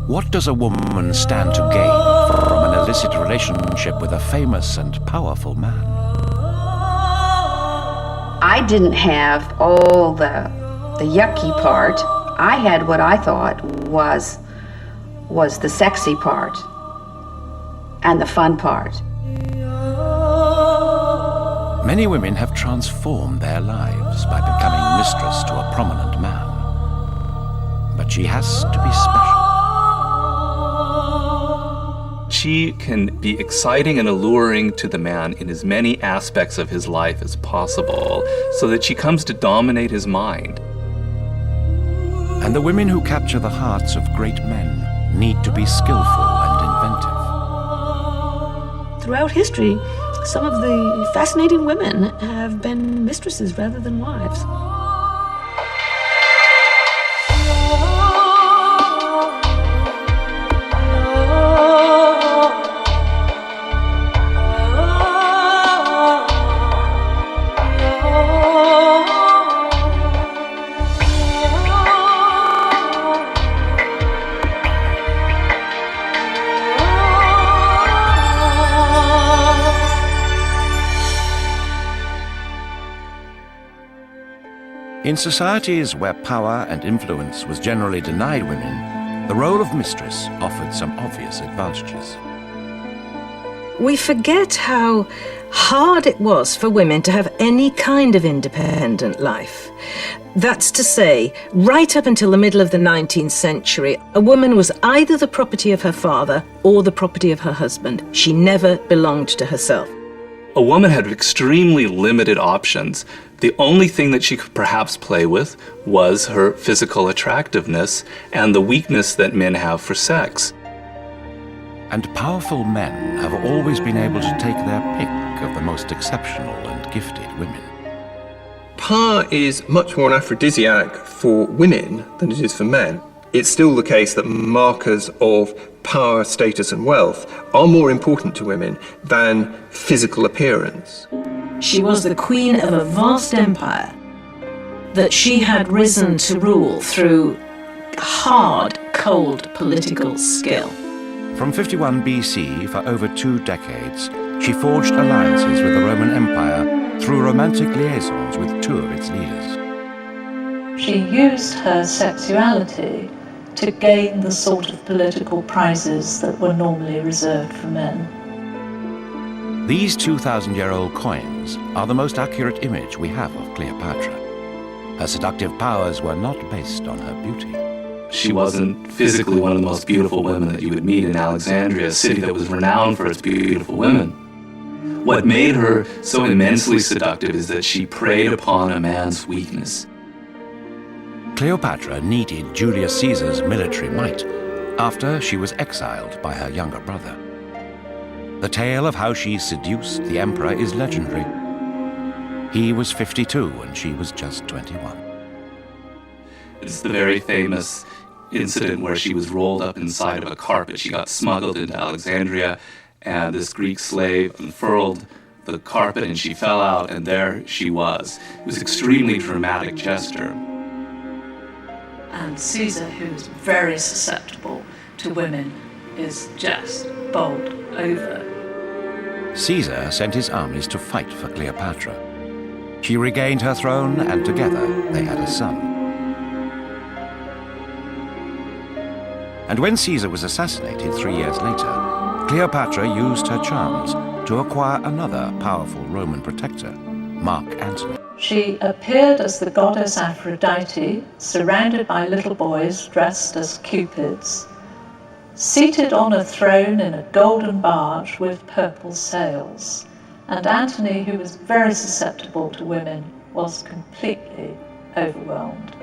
What does a woman stand to gain from an illicit relationship with a famous and powerful man? I didn't have all the yucky part. I had what I thought was the sexy part and the fun part. Many women have transformed their lives by becoming mistress to a prominent man. But she has to be special. She can be exciting and alluring to the man in as many aspects of his life as possible, so that she comes to dominate his mind. And the women who capture the hearts of great men need to be skillful and inventive. Throughout history, some of the fascinating women have been mistresses rather than wives. In societies where power and influence was generally denied women, the role of mistress offered some obvious advantages. We forget how hard it was for women to have any kind of independent life. That's to say, right up until the middle of the 19th century, a woman was either the property of her father or the property of her husband. She never belonged to herself. A woman had extremely limited options. The only thing that she could perhaps play with was her physical attractiveness and the weakness that men have for sex. And powerful men have always been able to take their pick of the most exceptional and gifted women. Power is much more an aphrodisiac for women than it is for men. It's still the case that markers of power, status and wealth are more important to women than physical appearance. She was the queen of a vast empire that she had risen to rule through hard, cold political skill. From 51 BC, for over 2 decades, she forged alliances with the Roman Empire through romantic liaisons with 2 of its leaders. She used her sexuality to gain the sort of political prizes that were normally reserved for men. These 2,000-year-old coins are the most accurate image we have of Cleopatra. Her seductive powers were not based on her beauty. She wasn't physically one of the most beautiful women that you would meet in Alexandria, a city that was renowned for its beautiful women. What made her so immensely seductive is that she preyed upon a man's weakness. Cleopatra needed Julius Caesar's military might after she was exiled by her younger brother. The tale of how she seduced the emperor is legendary. He was 52 and she was just 21. It's the very famous incident where she was rolled up inside of a carpet. She got smuggled into Alexandria, and this Greek slave unfurled the carpet and she fell out, and there she was. It was an extremely dramatic gesture. And Caesar, who's very susceptible to women, is just bowled over. Caesar sent his armies to fight for Cleopatra. She regained her throne, and together they had a son. And when Caesar was assassinated 3 years later, Cleopatra used her charms to acquire another powerful Roman protector, Mark Antony. She appeared as the goddess Aphrodite, surrounded by little boys dressed as cupids, seated on a throne in a golden barge with purple sails. And Antony, who was very susceptible to women, was completely overwhelmed.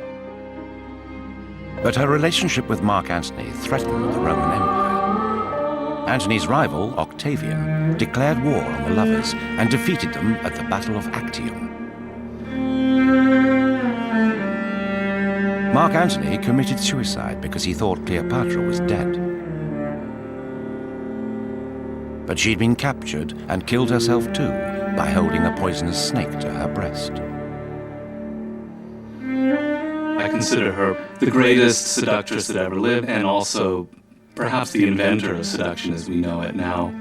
But her relationship with Mark Antony threatened the Roman Empire. Antony's rival, Octavian, declared war on the lovers and defeated them at the Battle of Actium. Mark Antony committed suicide because he thought Cleopatra was dead. But she'd been captured and killed herself too by holding a poisonous snake to her breast. I consider her the greatest seductress that ever lived, and also perhaps the inventor of seduction as we know it now.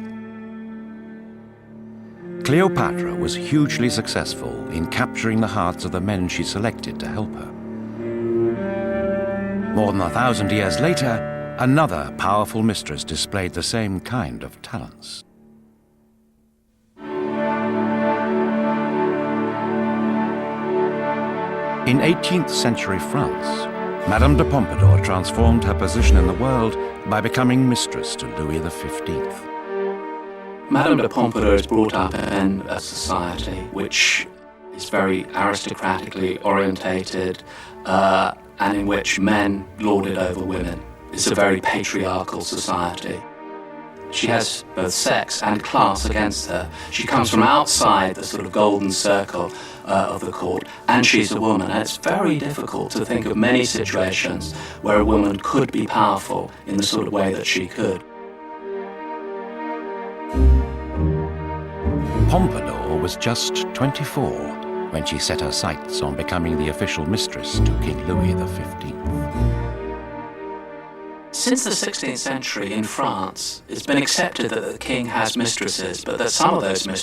Cleopatra was hugely successful in capturing the hearts of the men she selected to help her. More than 1,000 years later, another powerful mistress displayed the same kind of talents. In 18th century France, Madame de Pompadour transformed her position in the world by becoming mistress to Louis XV. Madame de Pompadour is brought up in a society which is very aristocratically orientated and in which men lord it over women. It's a very patriarchal society. She has both sex and class against her. She comes from outside the sort of golden circle of the court, and she's a woman. And it's very difficult to think of many situations where a woman could be powerful in the sort of way that she could. Pompadour was just 24 when she set her sights on becoming the official mistress to King Louis XV. Since the 16th century in France, it's been accepted that the king has mistresses, but that some of those mistresses